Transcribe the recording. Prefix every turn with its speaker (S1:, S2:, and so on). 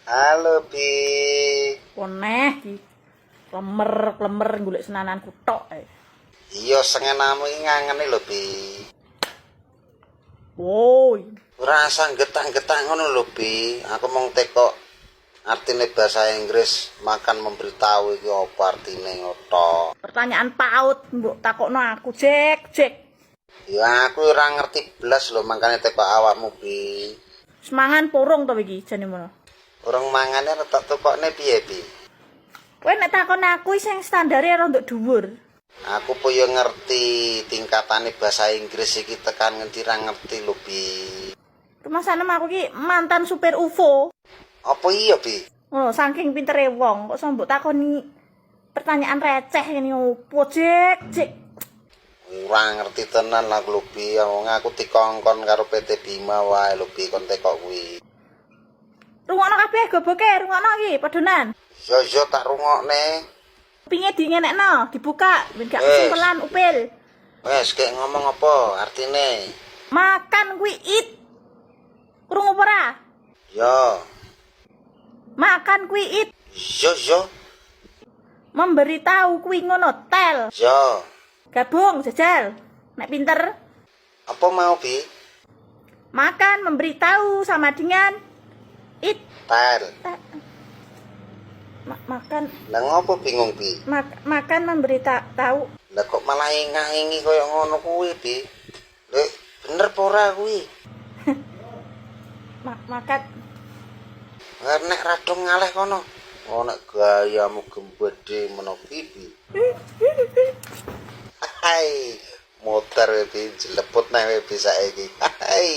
S1: Halo, Bi.
S2: Poneh iki. Klemer golek senananku tok ae.
S1: Iya, sengenamu iki ngangeni lho, Bi.
S2: Woi,
S1: Rasa getah-getah ngono lho, Bi. Aku mung teko artine bahasa Inggris, makan memberitahu iki apa artine ngono.
S2: pertanyaan paut mbok takokno aku, Jek.
S1: Ya aku ora ngerti blas lho, makane teko awakmu, Bi.
S2: Semangan porong to iki jane mono.
S1: Urung mangane tak tukokne piye, Bi?
S2: Kowe nek takon aku sing standare rondok dhuwur.
S1: Aku po yo ngerti tingkatane bahasa Inggris iki tekan ngendi ra ngerti lho, Bi.
S2: Rumasanem aku ki mantan supir UFO.
S1: Apa iya, Bi?
S2: Oh, saking pintere wong kok mbok takoni pertanyaan receh ngene opo, Jek.
S1: Ora ngerti tenan lah lho, Bi. Wong aku dikongkon karo PT Bima wae lho, Bi, kon teko kuwi.
S2: Rungokno kabeh goboke, rungokno iki padonan.
S1: Yo tak rungokne.
S2: Pinge dingenekno, dibuka ben gak kesimpelan upil.
S1: Wes kek ngomong apa artine?
S2: Makan kuwi it. Krungu apa ora?
S1: Yo.
S2: Makan kuwi it.
S1: Yo.
S2: Memberitahu kuwi ngono tel.
S1: Yo.
S2: Gabung jajal. Nek pinter,
S1: Apa mau, Bi?
S2: makan memberitahu sama dengan it.
S1: Tel.
S2: Makan
S1: Lah ngopo bingung, Bi?
S2: makan memberitahu.
S1: Lah kok malah ingah-ingi koyo ngono kuwi, Bi? Lek bener apa ora kuwi?
S2: Makan
S1: Nek radong ngaleh kono. Oh nek gayamu gembede meno Bi. Hai, motor Bi jeleput nang Bi saiki. Hai.